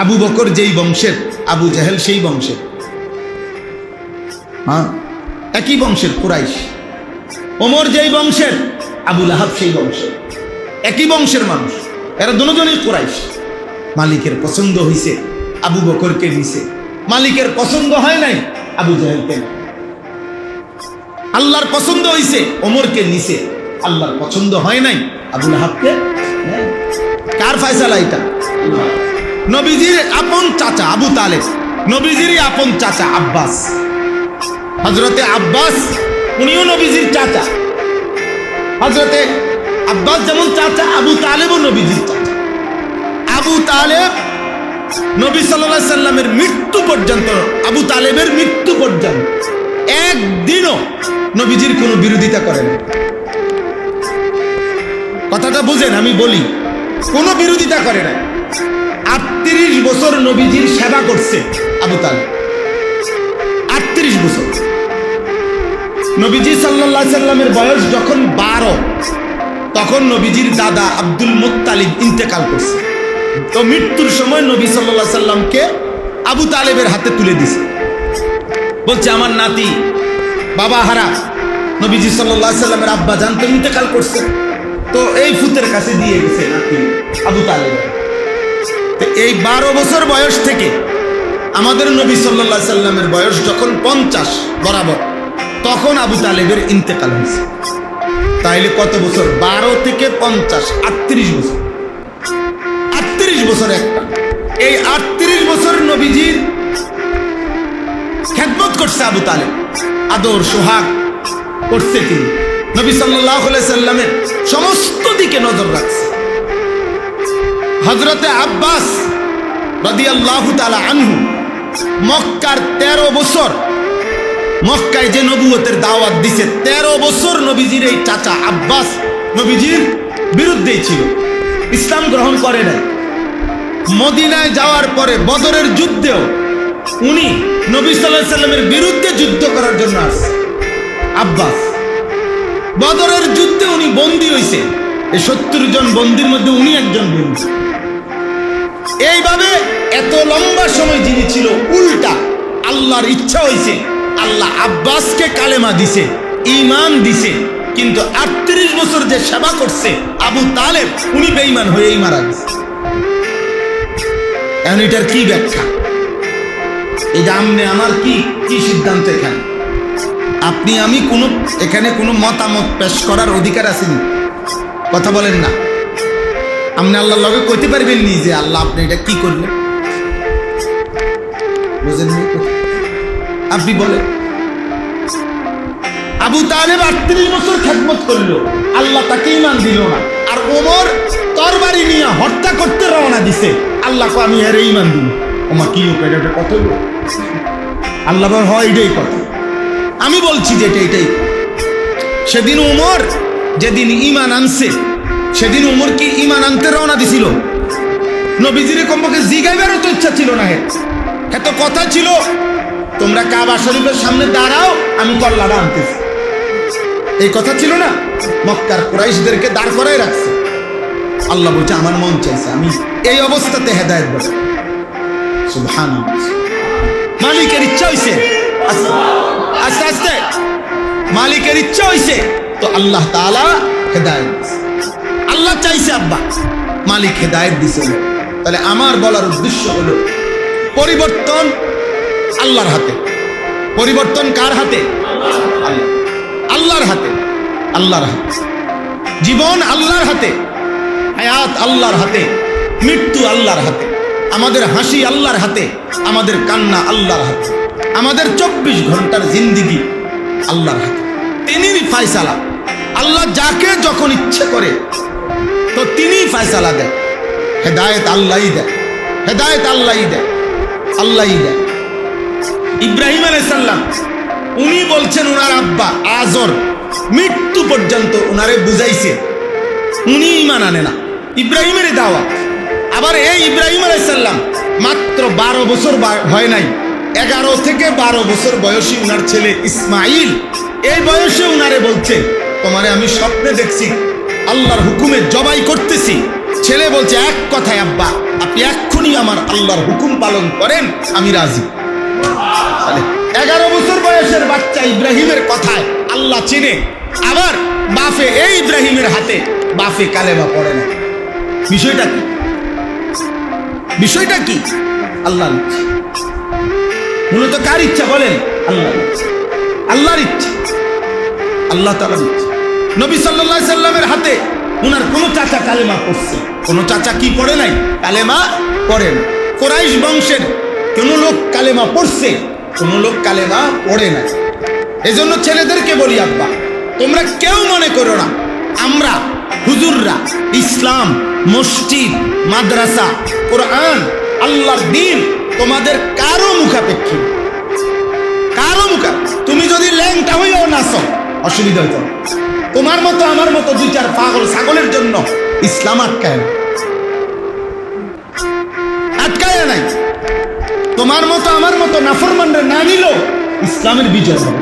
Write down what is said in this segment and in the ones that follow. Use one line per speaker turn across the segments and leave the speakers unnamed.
আবু বকর যেই বংশের, আবু জাহেল সেই বংশের, হ্যাঁ একই বংশের কুরাইশ। ওমর যেই বংশের, আবু লাহাব সেই বংশের, একই বংশের মানুষ, এরা দুজনই কুরাইশ। মালিকের পছন্দ হইছে, আবু বকরকে নিছে। মালিকের পছন্দ হয় নাই, আবু জাহেলকে। আল্লাহর পছন্দ হইছে, ওমরকে নিছে। আল্লাহর পছন্দ হয় নাই, আবু লাহাবকে। কার ফয়সালা এটা? নবীজির আপন চাচা আবু তালেব, নবীজিরই আপন চাচা আব্বাস, হযরতে আব্বাস, উনিও নবীজির চাচা। হযরতে আব্বাস যেমন চাচা, আবু তালেবও নবীজির চাচা। আবু তালেব নবী সাল্লাল্লাহু আলাইহি সাল্লামের মৃত্যু পর্যন্ত, আবু তালেবের মৃত্যু পর্যন্ত একদিনও নবীজির কোনো বিরোধিতা করেন। কথাটা বুঝেন, আমি বলি, কোনো বিরোধিতা করে না। 38 বছর নবীজির সেবা করছে আবু তালেব, 38 বছর। নবীজি সাল্লাল্লাহু আলাইহি সাল্লামের বয়স যখন 12, তখন নবীজির দাদা আব্দুল মুত্তালিব ইন্তেকাল করছে। তো মৃত্যুর সময় নবী সাল্লাল্লাহু আলাইহি সাল্লামকে আবু তালেবের হাতে তুলে দিছে, বলছে আমার নাতি বাবা হারা। নবীজি সাল্লাল্লাহু আলাইহি সাল্লামের আব্বা জান তো ইন্তেকাল করছে, তো এই ফুতের কাছে দিয়ে গেছে নাতি আবু তালেব। তো এই 12 বছর বয়স থেকে আমাদের নবী সাল্লাল্লাহু আলাইহি সাল্লামের বয়স যখন 50 বরাবর, তখন আবু তালেবের ইন্তেকাল হয়েছে। তাইলে কত বছর? 12 থেকে 50, 38 বছর। 38 বছর একটা। এই 38 বছর নবীজির খেদমত করছে আবু তালেব, আদর সোহাগ করছে তিনি। নবী সাল্লাল্লাহু আলাইহি সাল্লামের সমস্ত দিকে নজর রাখছে। হযরতে আব্বাস রাদিয়াল্লাহু তাআলা আনহু মক্কার 13 বছর, মক্কায় যে নবুয়তের দাওয়াত দিছে, 13 বছর নবীজির এই চাচা আব্বাস নবীজির বিরুদ্ধেই ছিল, ইসলাম গ্রহণ করে নাই। মদিনায় যাওয়ার পরে বদরের যুদ্ধেও উনি নবী সাল্লাল্লাহু আলাইহি সাল্লামের বিরুদ্ধে যুদ্ধ করার জন্য আসছে আব্বাস। বদরের যুদ্ধে উনি বন্দী হইছে, এই 70 জন বন্দীর মধ্যে উনি একজন বন্দী। এইভাবে এত লম্বা সময় যিনি ছিল, উল্টা আল্লাহর ইচ্ছা হইছে, আল্লাহ আব্বাসকে কালেমা দিছে, ঈমান দিছে, কিন্তু 38 বছর যে সেবা করছে আবু তালেব, উনি বেঈমান হয়েই মারা গেছে। এখন এটার কি ব্যাখ্যা? এটা আমনে আমার কি সিদ্ধান্ত? এখানে আপনি আমি এখানে কোনো মতামত পেশ করার অধিকার আছে না? কথা বলেন না। আপনি আল্লাহর লগে কইতে পারবেন নি যে আল্লাহ আপনি এটা কি করলেন? বুঝেন নি? আপনি বলেন। আবু তালেব 38 বছর খেদমত করলো, আল্লাহ তাকে ঈমান দিল না। আর ওমর তরবারি নিয়ে হত্যা করতে রওনা দিছে, আল্লাহ কো আমি এর ঈমান দিই। ওমা কি এটা কত আল্লাহ বল হয় এটাই কথা। আমি বলছি যে এটাই। সেদিন ওমর যেদিন ঈমান আনছে, সেদিন ওমর কি ঈমান আনতে রওনা দিছিল? নবীজির কমপক্ষে জিগাইবারও তো ইচ্ছা ছিল না। এত কথা ছিল, তোমরা কাবা শরীফের সামনে দাঁড়াও, আমি কল্লাটা আনতেছি, এই কথা ছিল না? মক্কার কুরাইশদেরকে দাঁড় করাই রাখছে। আল্লাহ বলছে আমার মন চাইছে আমি এই অবস্থাতে হেদায়েত দেব। সুবহানাল্লাহ। মালিকের ইচ্ছা হইছে, আস্তে আস্তে মালিকের ইচ্ছা হইছে, তো আল্লাহ তাআলা হেদায়েত দিছে। আল্লাহ চাইছে আব্বা, মালিক হেদায়েত দিছে। তাহলে আমার বলার উদ্দেশ্য হলো, পরিবর্তন আল্লাহর হাতে। পরিবর্তন কার হাতে? আল্লাহর হাতে। আল্লাহর হাতে। জীবন আল্লাহর হাতে, হায়াত আল্লাহর হাতে, মৃত্যু আল্লাহর হাতে। আমাদের হাসি আল্লাহর হাতে, আমাদের কান্না আল্লাহর হাতে, আমাদের 24 ঘন্টার জিন্দেগি আল্লাহর হাতে। তিনিই ফয়সালা। আল্লাহ যাকে যখন ইচ্ছে করে তো তিনিই ফয়সালা দেয়। হেদায়েত আল্লাহই দেয়, হেদায়েত আল্লাহই দেয়, আল্লাহই দেয়। ইব্রাহিম আলাইহিস সালাম উনি বলছেন, ওনার আব্বা আজর মৃত্যু পর্যন্ত ওনারে বুঝাইছে, উনি ঈমান আনে না, ইব্রাহিমের দাওয়াত। আবার এই ইব্রাহিম আলাইহিস সালাম মাত্র 12 বছর হয় নাই, 11 থেকে 12 বছর বয়সী উনার ছেলে ইসমাইল, এই বয়সে উনারে বলছে, তোমারে আমি স্বপ্নে দেখছি আল্লাহর হুকুমে জবাই করতেছি, ছেলে বলছে এক কথায়, আব্বা আপনি এক্ষুনি আমার আল্লাহর হুকুম পালন করেন, আমি রাজি। 11 বছর বয়সের বাচ্চা ইব্রাহিমের কথায় আল্লাহ চিনে, আবার বাপে এই ইব্রাহিমের হাতে বাপে কালেমা পড়ে না। বিষয়টা কি? বিষয়টা কি? আল্লাহর ইচ্ছা। মূলত কার ইচ্ছা বলেন? আল্লাহর ইচ্ছা, আল্লাহর ইচ্ছা, আল্লাহ তাআলার ইচ্ছা। নবী সাল্লাল্লাহু আলাইহি সাল্লামের হাতে ওনার কোনো চাচা কালেমা পড়ছে? কোনো চাচা কি পড়ে নাই? কালেমা পড়ে না। কুরাইশ বংশের কোন লোক কালেমা পড়ছে? কোন লোক কালেমা পড়ে না। এজন্য ছেলেদেরকে বলি, আব্বা তোমরা কেউ মনে করো না আমরা হুজুররা ইসলাম, মসজিদ, মাদ্রাসা, কোরআন, আল্লাহর দ্বীন তোমাদের কারো মুখাপেক্ষী, কারো মুখা। তুমি যদি ল্যাংটা হইও নাচো অসুবিধা হইতো না। তোমার মতো আমার মতো 2-4 পাগল ছাগলের জন্য ইসলাম আটকায় না, আটকায় নাই। তোমার মতো আমার মতো নাফরমানরা না নিল ইসলামের বিজয় হবে।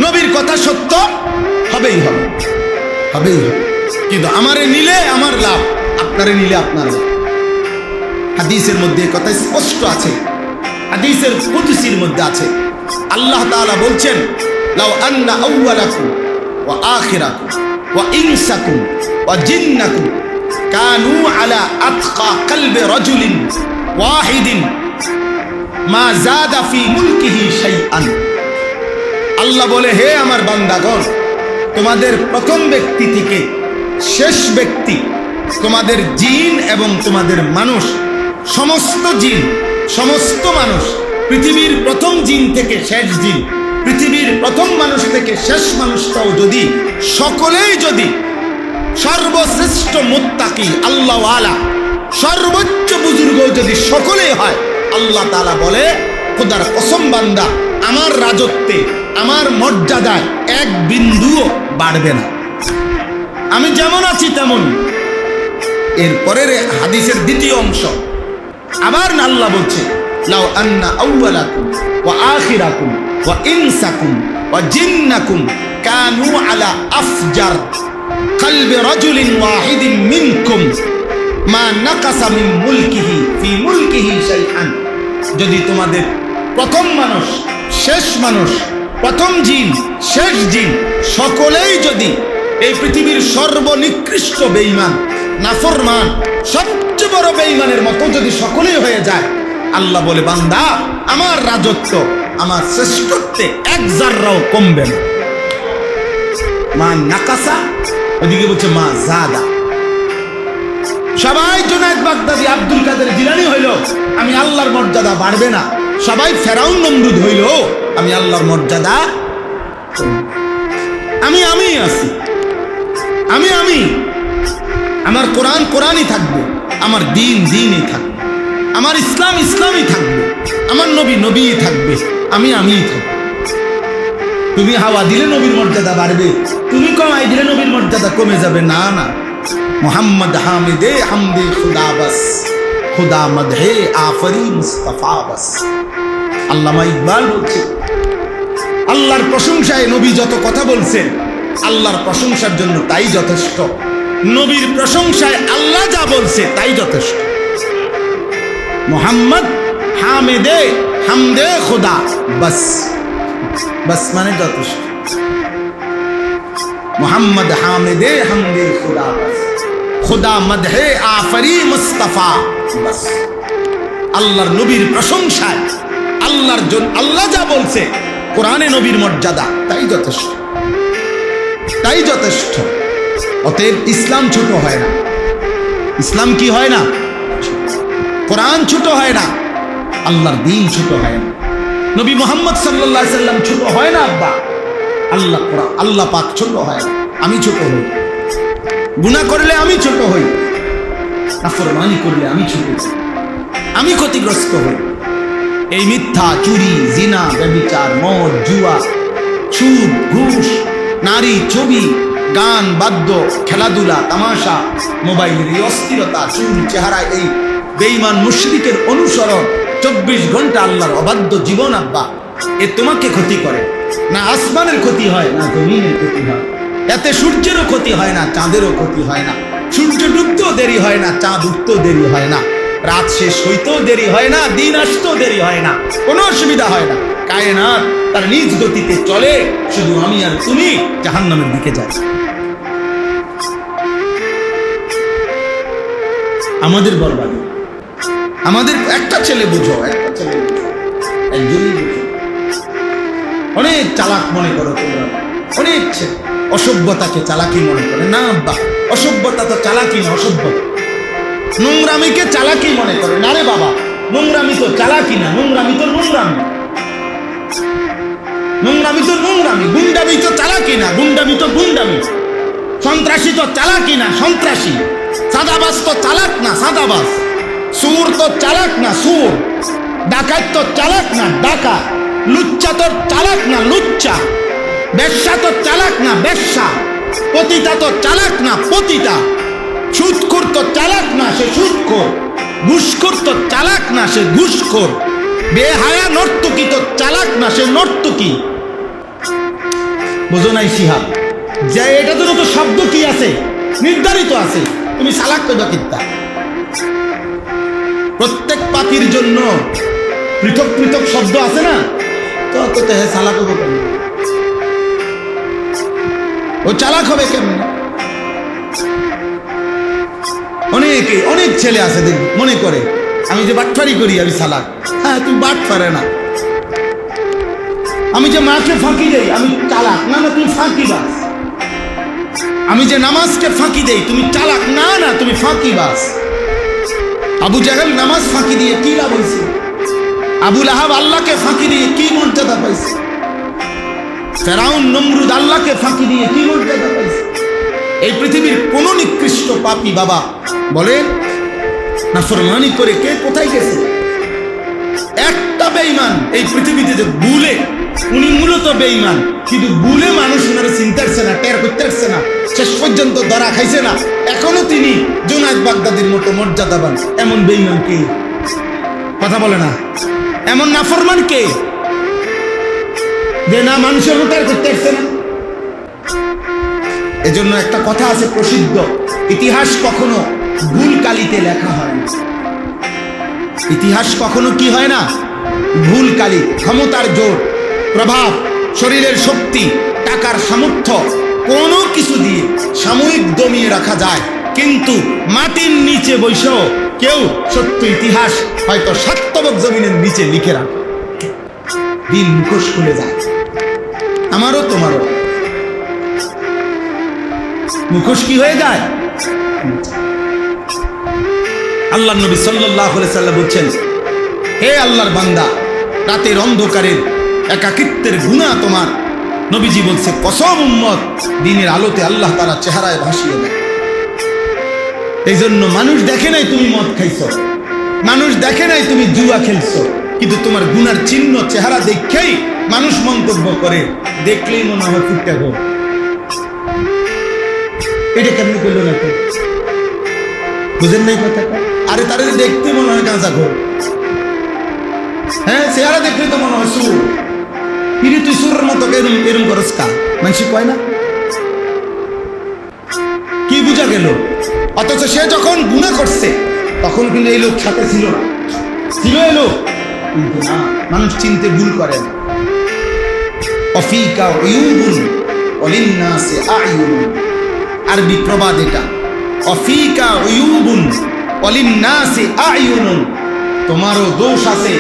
নবীর কথা সত্য হবেই হবে, হবেই হবে। কিন্তু আমারে নিলে আমার লাভ, আপনারে নিলে আপনার লাভ। হাদিসের মধ্যে কথা স্পষ্ট আছে, হাদিসের কুদসির মধ্যে আছে, আল্লাহ তাআলা বলছেন, লাউ আন্না আউওয়ালাকুম ওয়া আখিরাকুম ওয়া ইনসাকুম ওয়া জিন্নাকুম কানু আলা আতকা কলবি রাজুলিন ওয়াহিদিন মা যাদা ফি মুলকিহি শাইআন। আল্লাহ বলে, হে আমার বান্দাগণ, তোমাদের প্রথম ব্যক্তি থেকে শেষ ব্যক্তি, তোমাদের জিন এবং তোমাদের মানুষ, সমস্ত জিন, সমস্ত মানুষ, পৃথিবীর প্রথম জিন থেকে শেষ জিন, পৃথিবীর প্রথম মানুষ থেকে শেষ মানুষটাও যদি সকলেই যদি সর্বশ্রেষ্ঠ মুত্তাকি আল্লাহওয়ালা সর্বোচ্চ বুজুর্গ যদি সকলেই হয়, আল্লাহ তাআলা বলে, খোদার কসম বান্দা আমার রাজত্বে, আমার মর্যাদায় এক বিন্দুও বাড়বে না, আমি যেমন আছি তেমন। এরপরের হাদিসের দ্বিতীয় অংশ আবার আল্লাহ বলছে, লাউ আন্না আউওয়ালাকুম ওয়া আখিরাকুম ওয়া ইনসাকুম ওয়া জিন্নাকুম কানু আলা আফজার কলবি রাজুলিন ওয়াহিদিন মিনকুম মা নাকাসা মিন মুলকিহি ফি মুলকিহি শাইআন। যদি তোমাদের প্রথম মানুষ, শেষ মানুষ, প্রথম জিন, শেষ জিন সকলেই যদি এই পৃথিবীর সর্বনিকৃষ্ট বেঈমান, নাফরমান, সবচেয়ে বড় বেঈমানের মতো যদি সকলেই হয়ে যায়, আল্লাহ বলে, বান্দা আমার রাজত্ব, আমার শ্রেষ্ঠত্বে এক জাররাও কমবে না। মা নাকাসা, ওদিকে বলছে মা জাদা। সবাই জুনায়েদ বাগদাদি, আব্দুল কাদের জিলানী হইল, আমি আল্লাহর মর্যাদা বাড়বে না। সবাই ফেরাউন নমরুদ হইল, আমি আল্লাহর মর্যাদা, আমি আছি, আমি আমার কোরআন কোরআনই থাকবে, আমার দিন দিনই থাকবে, আমার ইসলাম ইসলামই থাকবে, আমার নবী নবীই থাকবে, আমি থাকবো। তুমি হাওয়া দিলে নবীর মর্যাদা বাড়বে, তুমি কমাই দিলে নবীর মর্যাদা কমে যাবে। না না, মোহাম্মদ হামিদে হামদে খুদা বাস, খুদা মদহে আফরি মুস্তাফা বাস। আল্লামা ইকবাল বলছে, আল্লাহর প্রশংসায় নবী যত কথা বলছেন, আল্লাহর প্রশংসার জন্য তাই যথেষ্ট। নবীর প্রশংসায় আল্লাহ যা বলছে তাই যথেষ্ট। মোহাম্মদ হামিদে হামদে খুদা বাস, বাস মানে যথেষ্ট। মোহাম্মদ হামিদে হামদে খুদা বাস, খুদা মদহে আফরি মুস্তাফা বাস। আল্লাহর নবীর প্রশংসায়, আল্লাহর জন্য আল্লাহ যা বলছে, কোরআনে নবীর মর্যাদা তাই যথেষ্ট, তাই যথেষ্ট। অতএব ইসলাম ছোট হয় না। ইসলাম কি হয় না? কোরআন ছোট হয় না, আল্লাহর দ্বীন ছোট হয় না, নবী মুহাম্মদ সাল্লাল্লাহু আলাইহি সাল্লাম ছোট হয় না। আব্বা আল্লাহ, কোরআন, আল্লাহ পাক ছোট হয় না। আমি ছোট হই, গুনাহ করলে আমি ছোট হই, নাফরমানি করলে আমি ছোট হই, আমি ক্ষতিগ্রস্ত হই। এই মিথ্যা, চুরি, জিনা, ব্যভিচার, মদ, জুয়া, সুদ, ঘুষ, নারী, ছবি, গান, বাদ্য, খেলাধুলা, তামাশা, মোবাইলের এই অস্থিরতা, চুল চেহারায় এই বেঈমান মুশরিকের অনুসরণ, 24 ঘন্টা আল্লাহর অবাধ্য জীবন, আব্বা এ তোমাকে ক্ষতি করে না। আসমানের ক্ষতি হয় না, জমিনের ক্ষতি হয়। এতে সূর্যেরও ক্ষতি হয় না, চাঁদেরও ক্ষতি হয় না। সূর্য ডুবতেও দেরি হয় না, চাঁদ উঠতেও দেরি হয় না, রাত শেষ হইতেও দেরি হয় না, দিন আসতেও দেরি হয় না, কোনো অসুবিধা হয় না। কায়নাত তার নিজ গতিতে চলে, শুধু আমি আর তুমি জাহান্নামের দিকে যাই। আমাদের বরবাদি, আমাদের একটা ছেলে বুঝো, একটা ছেলে বুঝো, একজনই বুঝো। অনেক চালাক মনে করো তোমরা, অনেক ছেলে অসভ্যতাকে চালাকি মনে করে। না আব্বা, অসভ্যতা তো চালাকি না, অসভ্যতা। নোংরামিকে চালাকি মনে করে। না রে বাবা, নোংরামি তো চালাকি না, নোংরামি তো নোংরামি, নোংরামি তো নোংরামি। গুন্ডামি তো চালাকি না, গুন্ডামি তো গুন্ডামি। সন্ত্রাসী তো চালাকি না, সন্ত্রাসী। সাদাবাজ তো চালাক না, সাদাবাজ। সুর তো চালাক না, সুর। ডাকাত তো চালাক না, ডাকাত। লুচ্চা তো চালাক না, লুচ্চা। বেশ্যা তো চালাক না, বেশ্যা। পতিতা তো চালাক না, পতিতা। সুদখোর তো চালাক না, সে সুদখোর। ঘুষখোর তো চালাক না, সে ঘুষখোর। বেহায়া নর্তকী তো চালাক না, সে নর্তকী। বুঝো নাই সিহাব যে এটা তো শব্দ কি আছে, নির্ধারিত আছে। তুমি চালাক তো কিত্তা। প্রত্যেক পাখির জন্য পৃথক পৃথক শব্দ আছে না, তো চালাক হবে কেন? ও চালাক হবে কেমন? অনেক ছেলে আছে দেখবি মনে করে আমি যে বাটফারি করি আমি চালাক। হ্যাঁ, তুমি বাটফারে না। আমি যে মাকে ফাঁকি দেই আমি চালাক না, না তুমি ফাঁকিবাজ। আমি যে নামাজকে ফাঁকি দেই তুমি চালাক না, না তুমি ফাঁকিবাজ। আবু জাহেল নামাজ ফাঁকি দিয়ে কি লাভ হয়েছে? আবুল আহাব আল্লাহকে ফাঁকি দিয়ে কি মর্যাদা পাইছে? ফেরাউন নমরুদ আল্লাহকে ফাঁকি দিয়ে কি মর্যাদা পাইছে? এই পৃথিবীর কোন নিকৃষ্ট পাপী বাবা বলেন নাফরমানি করে কে কোথায় গেছে? একটা বেঈমান এই পৃথিবীতে যে ভুলে, উনি মূলত বেঈমান, কিন্তু ভুলে মানুষ ওনারা চিনতেছে না, টের করতেছে না, শেষ পর্যন্ত ধরা খাইছে না। এখনো তিনি জুনায়েদ বাগদাদির মতো মর্যাদাবান। এমন বেঈমান কে? কথা বলে না। এমন নাফরমান কে যে না মানুষের টের করতেছে না? এজন্য একটা কথা আছে প্রসিদ্ধ, ইতিহাস কখনো ভুল কালিতে লেখা হয় না। ইতিহাস কখনো কি হয় না? ভুল কালি। ক্ষমতার জোর, প্রভাব, শরীরের শক্তি, টাকার সামর্থ্য কোনো কিছু দিয়ে সাময়িক দমিয়ে রাখা যায়, কিন্তু মাটির নিচে বসেও কেউ সত্য ইতিহাস হয়তো সাতবক জমিনের নিচে লিখে রাখে। দিন মুখোশ খুলে যায়, আমারও তোমারও মুখোশ কি হয়ে যায়? আল্লাহ নবী সাল্লাল্লাহু আলাইহি সাল্লাম বলছেন, হে আল্লাহর বান্দা, রাতের অন্ধকারের একাকিত্বের গুনাহ তোমার। নবীজি বলছে, কসম উম্মত, দিনের আলোতে আল্লাহ তাআলা চেহারায় ভাসিয়ে দেয়। এই জন্য মানুষ দেখে নাই তুমি মদ খাইছো, মানুষ দেখে নাই তুমি জুয়া খেলছো, কিন্তু তোমার গুনার চিহ্ন চেহারা দেখেই মানুষ মন্তব্য করে, দেখলেই মনে হয় ফুটটা গো। এটা কেমন করলো না তো? বুঝেন নাই কথাটা? আরে তারে দেখতে মনে হয় গাঁজা ঘর। হ্যাঁ, চেহারা দেখলে তো মনে হয় সুর। কিন্তু তুই সুরের মতো এরম করস কা? মানুষ কয় না? কি বুঝা গেল? অথচ সে যখন গুনাহ করছে তখন কিন্তু এই লোক সাথে ছিল না, ছিল এই লোক, কিন্তু না, মানুষ চিনতে ভুল করে না। অফিকা উয়ুবুন ওয়ালিন্নাসি আ'য়ুনুন, আরবি প্রবাদ এটা। অফিকা উয়ুবুন ওয়ালিন্নাসি আ'য়ুনুন, তোমারও দোষ আছে,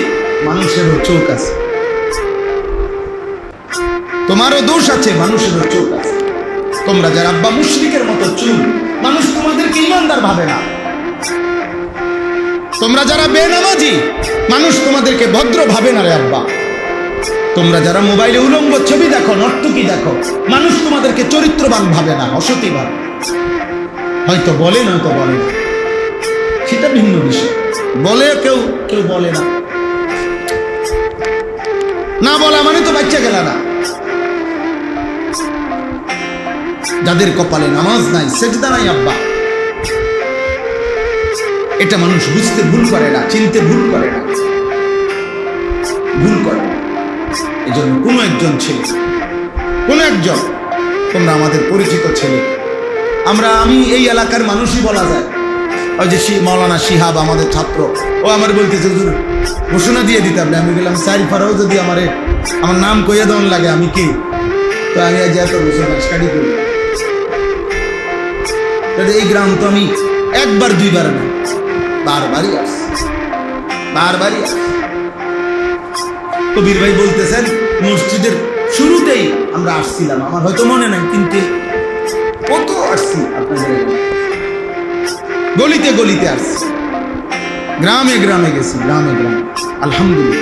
মানুষেরও চোখ আছে। তোমারও দোষ আছে, মানুষেরও চোখ আছে। তোমরা যারা আব্বা মুশরিকের মতো চুল, মানুষ তোমাদেরকে ইমানদার ভাবে না। তোমরা যারা বেনামাজি, মানুষ তোমাদেরকে ভদ্র ভাবে না রে আব্বা। তোমরা যারা মোবাইলে উলঙ্গ ছবি দেখো, নর্তকী দেখো, মানুষ তোমাদেরকে চরিত্রবান ভাবে না, অসতী ভাবে। হয়তো বলে, নয়তো বলে না, সেটা ভিন্ন বিষয়। বলে কেউ, কেউ বলে না। না বলা মানে তো বাচ্চা গেল না। যাদের কপালে নামাজ নাই, সেজদা নাই আব্বা, এটা মানুষ বুঝতে ভুল করে না, চিনতে ভুল করে না, ভুল করে না। এই জন্য কোনো একজন ছেলে, কোনো একজন, তোমরা আমাদের পরিচিত ছেলে, আমি এই এলাকার মানুষই বলা যায়। ওই যে মৌলানা শিহাব আমাদের ছাত্র, ও আমার বলতেছে হুজুর ঘোষণা দিয়ে দিতে হবে। আমি বললাম সাইফারাও যদি আমার নাম কইয়া দেওয়ান লাগে আমি কি, তো আমি আজ এত ঘোষণা স্টাডি করি। এই গ্রাম তো আমি একবার দুইবার না, বারবারই আসছি। কবির ভাই বলতেছেন মসজিদের শুরুতেই আমরা আসছিলাম, আমার হয়তো মনে নাই, কিন্তু কত আসছি আপনাদের গলিতে গলিতে আসছি, গ্রামে গ্রামে গেছি, গ্রামে। আলহামদুলিল্লাহ।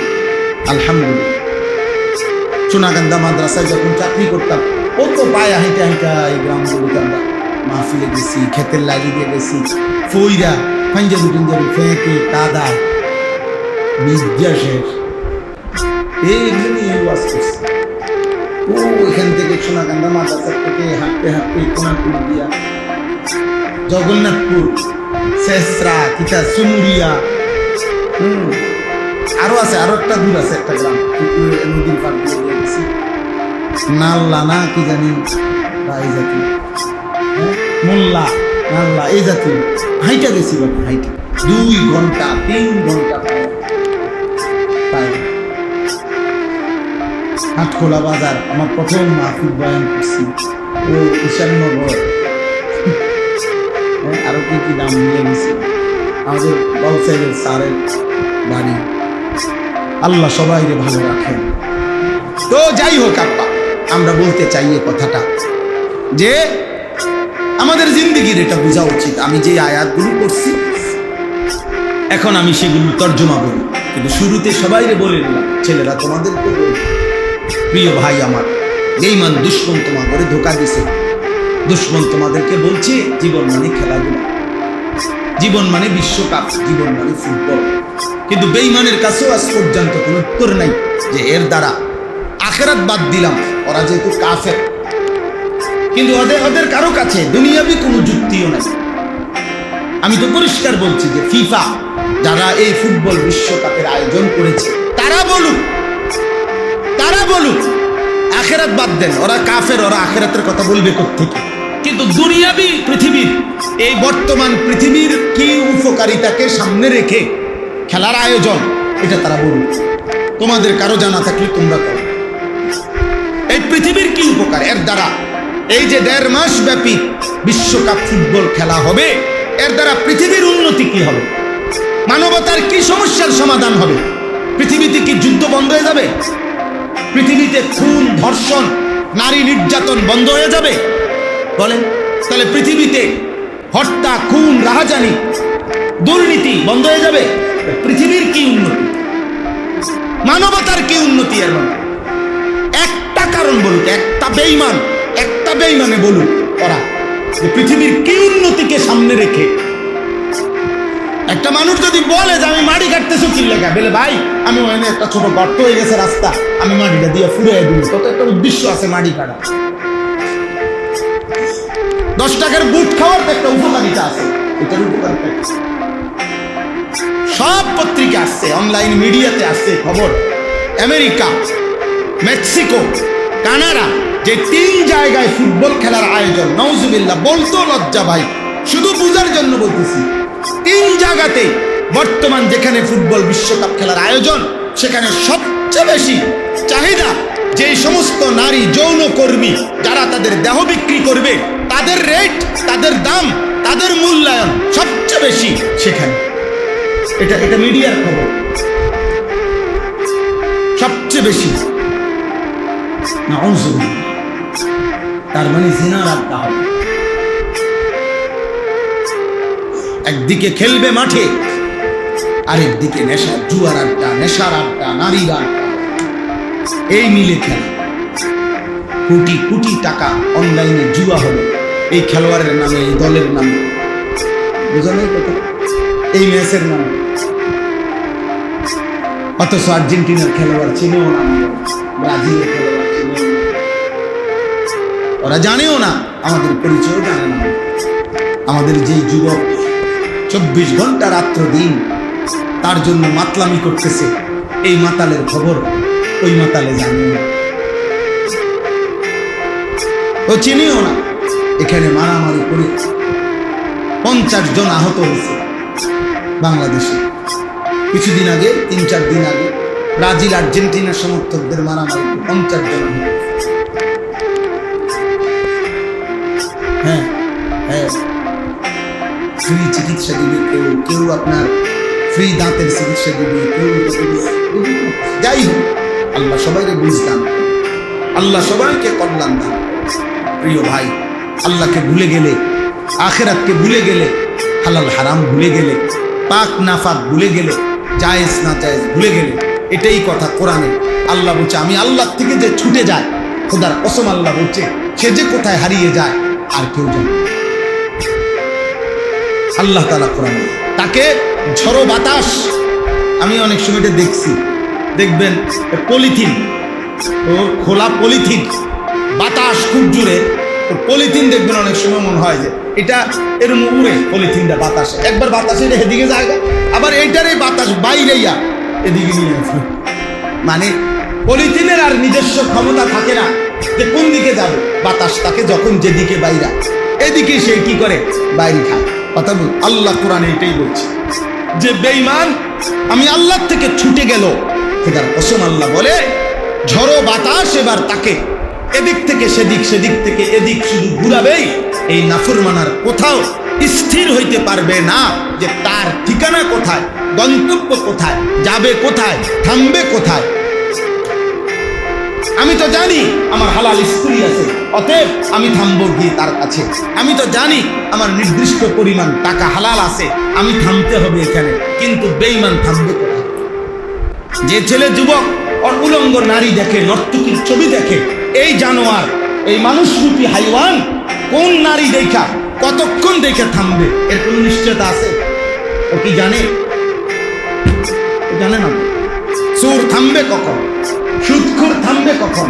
সোনাকান্দা মাদ্রাসায় যখন চাকরি করতাম কত পায়ে হাইটা এই গ্রামগুলোতে আমরা মাহফিলে গেছি, ক্ষেতের লাগি দিয়ে গেছি, ফইরা পাঞ্জাবি টুঞ্জাবি ফেঁকে কাদা বিদ্যাসের এইগুলো নিয়ে ওয়াজ করছি। এখান থেকে সোনাকান্দা মাদ্রাসা থেকে হাঁটতে হাঁটতে কোনা দিয়া জগন্নাথপুর, শেষরা, কিতা সুমুরিয়া, আরো আছে, আরো একটা দূর আছে একটা গ্রাম, নদীর পাড় দিয়ে গেছি, নাল্লা না কি জানি এই জাতীয়, মোল্লা নাল্লা এই জাতীয় হাইটা গেছি। হাইটা 2 ঘন্টা 3 ঘন্টা পায়। হাটখোলা বাজার আমার প্রথম মাহফিল বয়ান করছি, ও ঈশাননগর, আরো কি নাম নিয়ে গেছি, আমাদের বাউসাইদের স্যারের বাড়ি। আল্লাহ সবাই ভালো রাখেন। তো যাই হোক আব্বা, আমরা বলতে চাই এই কথাটা যে আমাদের জিন্দেগির এটা বোঝা উচিত। আমি যে আয়াতগুলো করছি এখন আমি সেগুলো তর্জমা বলি, কিন্তু শুরুতে সবাইরে বলে দিলাম, ছেলেরা তোমাদেরকে বলি, প্রিয় ভাই আমার, বেঈমান দুশ্মন তোমাদের ধোঁকা দিছে। দুশ্মন তোমাদেরকে বলছে জীবন মানে খেলাধুলা, জীবন মানে বিশ্বকাপ, জীবন মানে ফুটবল। কিন্তু বেঈমানের কাছেও আজ পর্যন্ত কোনো উত্তর নাই যে এর দ্বারা আখিরাত বাদ দিলাম, ওরা যেহেতু কাফের, কিন্তু ওদের কারো কাছে দুনিয়াবি কোনো যুক্তিও নাই। আমি তো পরিষ্কার বলছি যে ফিফা যারা এই ফুটবল বিশ্বকাপের আয়োজন করেছে তারা বলুক আখিরাত বাদ দেন, ওরা কাফের, ওরা আখিরাতের কথা বলবে কোত্থেকে? কিন্তু দুনিয়াবি পৃথিবীর, এই বর্তমান পৃথিবীর কি উপকারিতাকে সামনে রেখে খেলার আয়োজন, এটা তারা বলুক। তোমাদের কারো জানা থাকলে তোমরা করো। এই পৃথিবীর কি উপকার এর দ্বারা? এই যে 1.5 মাস ব্যাপী বিশ্বকাপ ফুটবল খেলা হবে, এর দ্বারা পৃথিবীর উন্নতি কি হবে? মানবতার কি সমস্যার সমাধান হবে? পৃথিবীতে কি যুদ্ধ বন্ধ হয়ে যাবে? পৃথিবীতে খুন, ধর্ষণ, নারী নির্যাতন বন্ধ হয়ে যাবে? বলেন, তাহলে পৃথিবীতে হত্যা, খুন, রাহাজানি, দুর্নীতি বন্ধ হয়ে যাবে? পৃথিবীর কি উন্নতি, মানবতার কি উন্নতি? এর মানে একটা কারণ বলুক, একটা বেঈমানে বলুক ওরা যে পৃথিবীর কি উন্নতিকে সামনে রেখে। একটা মানুষ যদি বলে যে আমি মাটি কাটতেছি কি লেখা, বলে ভাই আমি ওখানে একটা ছোট গর্ত হয়ে গেছে রাস্তা, আমি মাটিটা দিয়ে ফুরিয়ে দিব, তত একটা উদ্দেশ্য আছে মাটি কাটা। 10 টাকার বুট খাওয়ার তো একটা উপকারিতা আছে, এটার উপকারিতা সব পত্রিকা আসছে, অনলাইন মিডিয়াতে আসছে খবর। আমেরিকা, মেক্সিকো, কানাডা, যে 3 জায়গায় ফুটবল খেলার আয়োজন, নাউজুবিল্লাহ, বলতো লজ্জা ভাই, শুধু বুঝার জন্য বলতেছি। 3 জায়গাতে বর্তমান যেখানে ফুটবল বিশ্বকাপ খেলার আয়োজন, সেখানে সবচেয়ে বেশি চাহিদা যে সমস্ত নারী যৌনকর্মী যারা তাদের দেহ বিক্রি করবে, তাদের রেট, তাদের দাম, তাদের মূল্যায়ন সবচেয়ে বেশি সেখানে। এটা মিডিয়ার খবর, সবচেয়ে বেশি। তার মানে জিনার আড্ডা হবে। একদিকে খেলবে মাঠে, আরেকদিকে নেশা, জুয়ার আড্ডা, নেশার আড্ডা, নারীর আড্ডা, এই মিলে খেলা। কোটি কোটি টাকা অনলাইনে জুয়া হলো এই খেলোয়াড়ের নামে, এই দলের নামে, বোঝানো কথা, এই ম্যাচের নামে। অথচ আর্জেন্টিনার খেলোয়াড় চিনেও না, ব্রাজিলের খেলোয়াড় চিনেও না, ওরা জানেও না, আমাদের পরিচয় জানে না। আমাদের যেই যুবক 24 ঘন্টা রাত্র দিন তার জন্য মাতলামি করতেছে, এই মাতালের খবর ওই মাতালে জানে না, ও চিনেও না। এখানে মারামারি করে 50 জন আহত হয়েছে বাংলাদেশে। কিছুদিন আগে, 3-4 দিন আগে ব্রাজিল আর্জেন্টিনার সমর্থকদের মারামারি 50 জন আহত। হ্যাঁ হ্যাঁ, ফ্রি চিকিৎসা দিবে কেউ, কেউ আপনার ফ্রি দাঁতের চিকিৎসা দিবে, কেউ যাই হোক, আল্লাহ সবাইকে বুঝ দান, আল্লাহ সবাইকে কল্যাণ দান। প্রিয় ভাই, আল্লাহকে ভুলে গেলে, আখিরাতকে ভুলে গেলে, হালাল হারাম ভুলে গেলে, পাক নাফাক ভুলে গেলে, জায়েজ না জায়েজ ভুলে গেলে, এটাই কথা কোরআনে। আল্লাহ বলছে আমি আল্লাহ থেকে যে ছুটে যায়, খোদার কসম আল্লাহ বলছে সে যে কোথায় হারিয়ে যায় আর কেউ জানে। আল্লাহ তাআলা কোরআনে তাকে ঝড়ো বাতাস, আমি অনেক সময় এটা দেখছি, দেখবেন পলিথিন, ওর খোলা পলিথিন, বাতাস খুব জোরে, পলিথিন দেখবেন অনেক সময় মনে হয় যে এটা এরম উড়ে, পলিথিনটা বাতাসে, একবার বাতাসে এদিকে যায়, আবার এইটার এই বাতাস বাইরেইয়া এদিকে নিয়ে আসে। মানে পলিথিনের আর নিজস্ব ক্ষমতা থাকে না যে কোন দিকে যাবে, বাতাস তাকে যখন যেদিকে বাইরা, এদিকে সে কি করে বাইরে খায়। কথা বল, আল্লাহ কোরআনে এটাই বলছে যে বেঈমান আমি আল্লাহ থেকে ছুটে গেল, খোদার কসম আল্লাহ বলে ঝড়ো বাতাস এবার তাকে এদিক থেকে সেদিক, সেদিক থেকে এদিক শুধু ঘুরাবেই। এই নাফরমানার কোথাও স্থির হইতে পারবে না যে তার ঠিকানা কোথায়, গন্তব্য কোথায়, যাবে কোথায়, থামবে কোথায়। আমি তো জানি আমার হালাল স্ত্রী আছে, অতএব আমি থামবো গিয়ে তার কাছে। আমি তো জানি আমার নির্দিষ্ট পরিমাণ টাকা হালাল আছে, আমি থামতে হবে এখানে। কিন্তু বেঈমান থামবে কোথায়? যে ছেলে যুবক উলঙ্গ নারী দেখে, নর্তকীর ছবি দেখে, এই জানোয়ার, এই মানুষরূপী হাইওয়ান কোন নারী দেখা কতক্ষণ দেখে থামবে, এর কোনো নিশ্চয়তা আছে? ও কি জানে? জানে না। চোর থামবে কখন? সুদখোর থামবে কখন?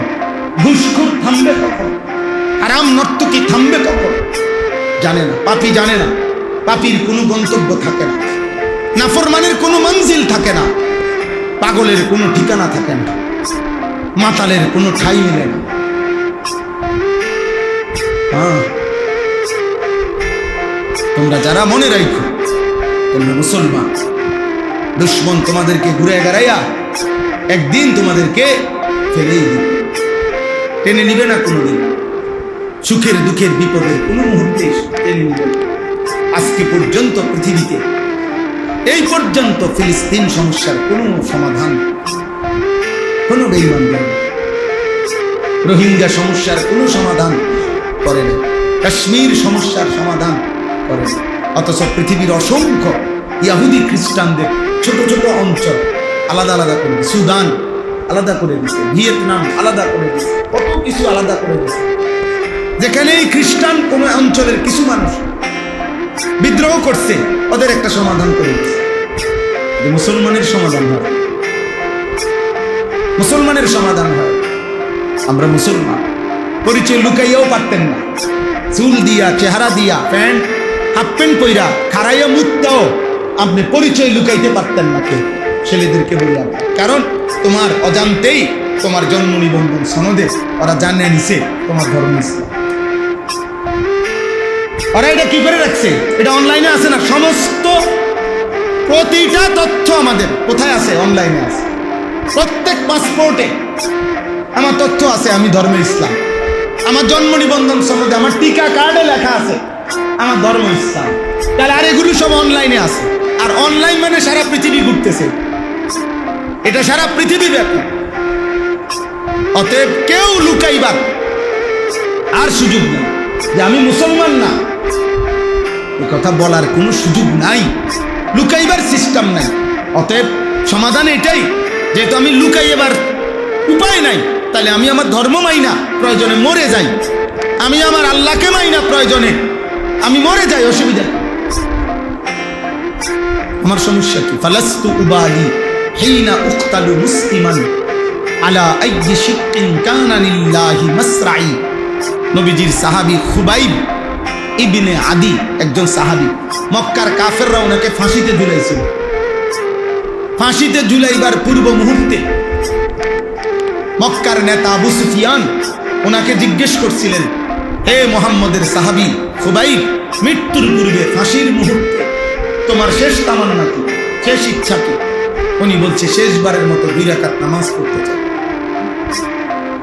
ঘুষখোর থামবে কখন? হারাম নর্তকী থামবে কখন? জানে না। পাপী জানে না। পাপীর কোনো গন্তব্য থাকে না, নাফরমানের কোনো মঞ্জিল থাকে না, পাগলের কোনো ঠিকানা থাকে না, মাতালের কোনো ঠাঁই মিলে না। তোমরা যারা মনে রাখো তোমরা মুসলমান, দুশ্মন তোমাদেরকে ঘুরে বেড়াইয়া একদিন তোমাদেরকে ফেলেই দিবে, টেনে নিবে না কোনোদিন। সুখের দুঃখের বিপদের কোনো মুহূর্তে টেনে নিবে না। আজকে পর্যন্ত পৃথিবীতে এই পর্যন্ত ফিলিস্তিন সমস্যার কোনো সমাধান কোনো বেঈমান দেয় না। রোহিঙ্গা সমস্যার কোনো সমাধান করে না, কাশ্মীর সমস্যার সমাধান করে না। অথচ পৃথিবীর অসংখ্য ইহুদি খ্রিস্টানদের ছোট ছোট অঞ্চল আলাদা আলাদা করে দিচ্ছে, সুদান আলাদা করে দিচ্ছে, ভিয়েতনাম আলাদা করে দিচ্ছে, কত কিছু আলাদা করে দিচ্ছে। যেখানে এই খ্রিস্টান কোন অঞ্চলের কিছু মানুষ বিদ্রোহ করছে, ওদের একটা সমাধান করে দিচ্ছে। মুসলমানের সমাধান হয়, মুসলমানের সমাধান হয়। আমরা মুসলমান, পরিচয় লুকাইয়াও পারতেন না, চুল দিয়া, চেহারা দিয়া, প্যান্ট হাফ প্যান্ট পইরা খাড়াইয়া মুততেও আপনি পরিচয় লুকাইতে পারতেন না কেউ, ছেলেদেরকে বললাম। কারণ তোমার অজান্তেই তোমার জন্ম নিবন্ধন সনদে ওরা জানিয়ে নিছে তোমার ধর্ম ইসলাম। ওরা এটা কি করে রাখছে? এটা অনলাইনে আছে না, সমস্ত প্রতিটা তথ্য আমাদের কোথায় আছে? অনলাইনে আছে। প্রত্যেক পাসপোর্টে আমার তথ্য আছে, আমি ধর্ম ইসলাম। আমার জন্ম নিবন্ধন সনদে, আমার টিকা কার্ডে লেখা আছে আমার ধর্ম ইসলাম। তাহলে আর এগুলো সব অনলাইনে আছে। আর অনলাইন মানে সারা পৃথিবী ঘুরতেছে, এটা সারা পৃথিবী ব্যাপী। অতএব কেউ লুকাইবার আর সুযোগ নেই যে আমি মুসলমান না, এই কথা বলার কোনো সুযোগ নাই, লুকাইবার সিস্টেম নাই। অতএব সমাধান এটাই, যেহেতু আমি লুকাইবার উপায় নাই, তাহলে আমি আমার ধর্ম মাইনা প্রয়োজনে মরে যাই, আমি আমার আল্লাহকে মাইনা প্রয়োজনে আমি মরে যাই, অসুবিধা। আমার সমস্যা কি? ফালাস্তু উবালি হিনা উক্তালু মুসলিমান আলা আইয়ি শিক্কিন কানা লিল্লাহি মাসরাই। নবীজির সাহাবী খুবাইব ইবনে আদি একজন সাহাবী, মক্কার কাফেররা ওনাকে ফাঁসিতে ঝুলাইছিল। ফাঁসিতে ঝুলাইবার পূর্ব মুহূর্তে মক্কার নেতা আবু সুফিয়ান ওনাকে জিজ্ঞেস করছিলেন, হে মুহাম্মদের সাহাবী খুবাইব, মৃত্যুর পূর্বে ফাঁসির মুহূর্তে তোমার শেষ তামান্না কি, শেষ ইচ্ছা কি? উনি বলছে শেষবারের মতো 2 রাকাত নামাজ পড়তে চাই।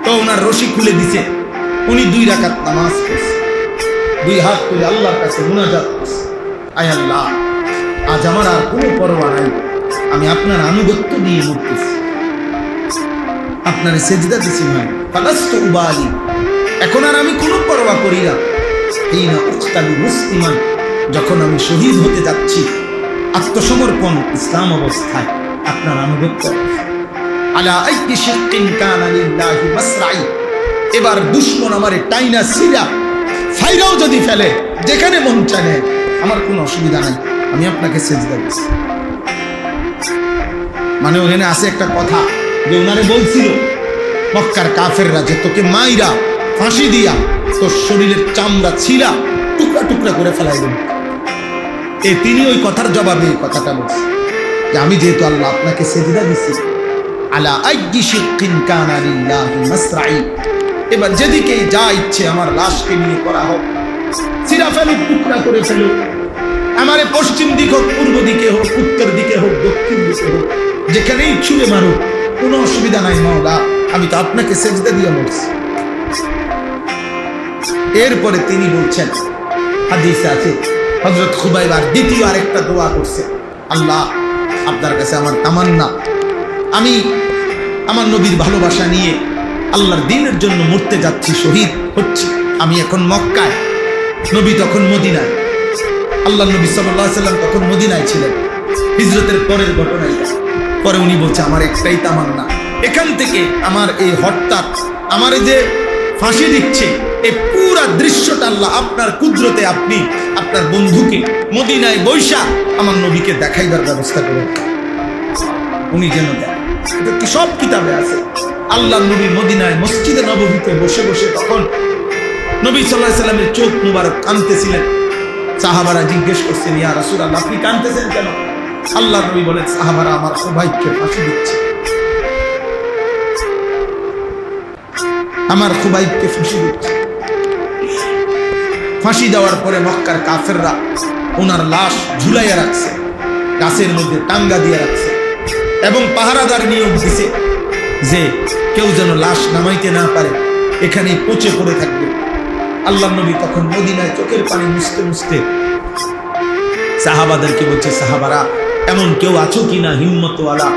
তো ওনার রশি খুলে দিছে, উনি 2 রাকাত নামাজ পড়ছে, 2 হাত তুলে আল্লাহর কাছে মুনাজাত করছে, আয় আল্লাহ, আজ আমার আর কোনো পরোয়া নাই, আমি আপনার আনুগত্য দিয়ে মরতেছি, আপনার সেজদা দিছি না, ফালাস্তু উবালি, এখন আর আমি কোনো পরোয়া করি না। এই না উক্তালু মুসলিমান, যখন আমি শহীদ হতে যাচ্ছি, আত্মসমর্পণ ইসলাম অবস্থায় আপনার আনুগত্য। আলা আইয়ি শিক্কিন কানা লিল্লাহি মাসরাই, এবার দুশমন আমারে টাইনা সিরা ফাইরাও যদি ফেলে, যেখানে মন চায় আমার কোনো অসুবিধা নাই, আমি আপনাকে সেজদা দিচ্ছি। মানে ওখানে আছে একটা কথা যে ওনারে বলছিল মক্কার কাফেররা যে তোকে মাইরা ফাঁসি দিয়া তোর শরীরের চামড়া ছিঁড়া টুকরা টুকরা করে ফেলাই দেন। তিনি ওই কথার জবাবে এই কথাটা বলছে যে আমি যেহেতু আল্লাহ আপনাকে সেজদা দিচ্ছি, আলা আইয়ি শিক্কিন কানা লিল্লাহি মাসরাই, এবার যেদিকেই যা ইচ্ছে আমার লাশকে নিয়ে করা হোক, ছিঁড়া ফেলুক, টুকরা করে ফেলুক, আমারে পশ্চিম দিক হোক, পূর্ব দিকে হোক, উত্তর দিকে হোক, দক্ষিণ দিকে হোক, যেখানেই ছুঁড়ে মারুক, কোনো অসুবিধা নাই মাওলা, আমি তো আপনাকে সেজদা দিয়ে মরছি। এরপরে তিনি বলছেন, হাদিসে আছে হযরত খুবাইব আর দ্বিতীয় আরেকটা দোয়া করছে, আল্লাহ আপনার কাছে আমার তামান্না, আমি আমার নবীর ভালোবাসা নিয়ে আল্লাহর দ্বীনের জন্য মরতে যাচ্ছি, শহীদ হচ্ছি। আমি এখন মক্কায়, নবী তখন মদিনায়, আল্লাহ নবী সাল্লাল্লাহু আলাইহি সাল্লাম তখন মদিনায় ছিলেন, হিজরতের পরের ঘটনা এটা। পরে উনি বলছে আমার একটাই তামান্না, এখান থেকে আমার এই হঠাৎ আমার যে ফাঁসি দিচ্ছে এই পুরা দৃশ্যটা আল্লাহ আপনার কুদরতে আপনি আপনার বন্ধুকে মদিনায় বৈশা আমার নবীকে দেখাইবার ব্যবস্থা করেন, উনি যেন দেন। এটা কি সব কিতাবে আছে। আল্লাহ নবী মদিনায় মসজিদে নববীতে বসে বসে তখন নবী সাল্লাল্লাহু আলাইহি সাল্লামের চোখ মুবারক কাঁদতেছিলেন। সাহাবারা জিজ্ঞেস করছেন, ইয়া রাসূলুল্লাহ আপনি কাঁদতেছেন কেন? আল্লাহ নবী বলেন, সাহাবারা আমার খুবাইবকে ফাঁসি দিচ্ছে, আমার খুবাইবকে ফাঁসি দিচ্ছে। ফাঁসি দেওয়ার পরে মক্কার কাফেররা ওনার লাশ ঝুলাইয়া রাখছে, গাছের মধ্যে টাঙ্গা দিয়ে রাখছে এবং পাহারাদার নিয়োগ দিছে যে কেউ যেন লাশ নামাইতে না পারে, এখানেই পচে পড়ে থাকবে। আল্লাহ নবী তখন মদিনায় চোখের পানি মুছতে মুছতে সাহাবাদেরকে বলছে, সাহাবারা এমন কেউ আছো কিনা হিম্মতওয়ালা,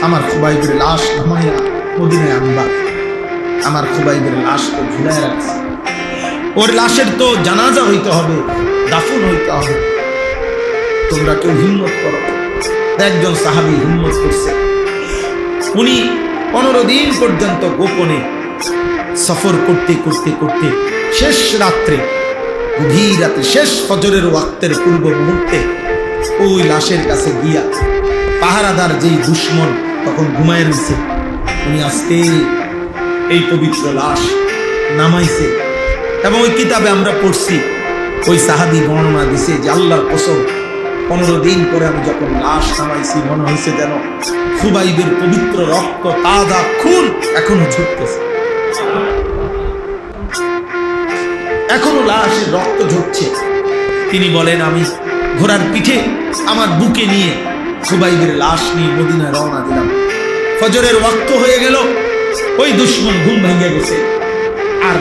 আমার খুবাইবের লাশ নামাইয়া মদিনায় আনবা। আমার খুবাইবের লাশ তো ঝুলাইয়া রাখছে, ওর লাশের তো জানাজা হইতে হবে, দাফন হইতে হবে, তোমরা কেউ হিম্মত করো। একজন সাহাবী হিম্মত করছে, উনি 15 দিন পর্যন্ত গোপনে সফর করতে করতে করতে শেষ রাত্রে, গভীর রাতে, শেষ ফজরের ওয়াক্তের পূর্ব মুহূর্তে ওই লাশের কাছে গিয়া, পাহারাদার যেই দুশমন তখন ঘুমায় রয়েছে, উনি আস্তে এই পবিত্র লাশ নামাইছে। এবং ওই কিতাবে আমরা পড়ছি, ওই সাহাবী বর্ণনা দিছে যে আল্লাহর কসম 15 দিন পরে আমি যখন লাশ নামাইছি, মনে হয়েছে যেন খুবাইবের পবিত্র রক্ত, তাজা খুন এখনো ঝরতেছে, এখনো লাশের রক্ত ঝরছে। তিনি বলেন, আমি ঘোড়ার পিঠে আমার বুকে নিয়ে খুবাইবের লাশ নিয়ে মদিনায় রওনা দিলাম। ফজরের ওয়াক্ত হয়ে গেল, ওই দুশমন ঘুম ভেঙে গেছে আর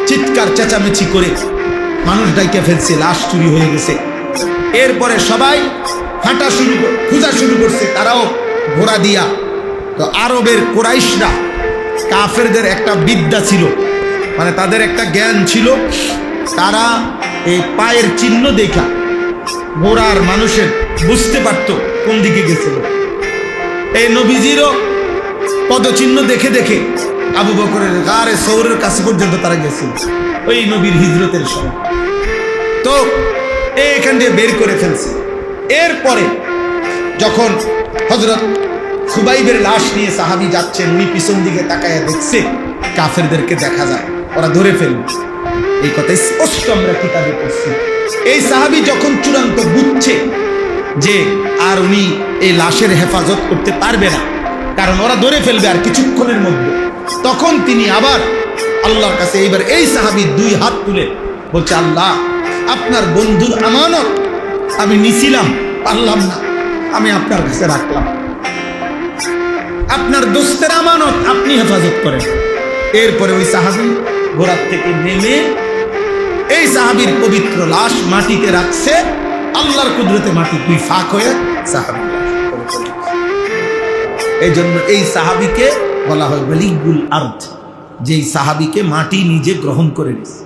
চিৎকার চেঁচামেচি করে মানুষ ডাইকে ফেলছে, লাশ চুরি হয়ে গেছে। এরপরে সবাই হাঁটা খোঁজা শুরু করছে, তারাও ঘোড়া দিয়া। তো আরবের কুরাইশরা, কাফেরদের একটা বিদ্যা ছিল, মানে তাদের একটা জ্ঞান ছিল, তারা এই পায়ের চিহ্ন দেখা ঘোড়ার মানুষের বুঝতে পারতো কোন দিকে গেছিল। এই নবীজিরও পদচিহ্ন দেখে দেখে আবু বকরের গারে সৌরের কাছে পর্যন্ত তারা গেছিল ওই নবীর হিজরতের সময়। তো এখান দিয়ে বের করে ফেলছে। এরপরে যখন হযরত খুবাইবের লাশ নিয়ে সাহাবী যাচ্ছেন, উনি পিছন দিকে তাকায়া দেখছে কাফেরদেরকে দেখা যায়, ওরা ধরে ফেলবে। এই কথা স্পষ্ট আমরা কিতাবে পড়ছি। এই সাহাবী যখন চূড়ান্ত বুঝছে যে আর উনি এই লাশের হেফাজত করতে পারবে না, কারণ ওরা ধরে ফেলবে আর কিছুক্ষণের মধ্যে, তখন তিনি আবার আল্লাহর কাছে এইবার এই সাহাবী দুই হাত তুলে বলছে, আল্লাহ আপনার বন্ধুর আমানত আমি নিছিলাম, পারলাম না, আমি আপনার কাছে রাখলাম। আপনার দোস্তের আমানত আপনি হেফাজত করেন। এরপরে ওই সাহাবী ঘোড়ার থেকে নেমে এই সাহাবীর পবিত্র লাশ মাটিতে রাখছে। আল্লাহর কুদরতে মাটি দুই ফাঁক হয়ে সাহাবী। এই জন্য এই সাহাবীকে বলা হয় ওয়ালিউল আরদ, যেই সাহাবীকে মাটি নিজে গ্রহণ করে নিছে।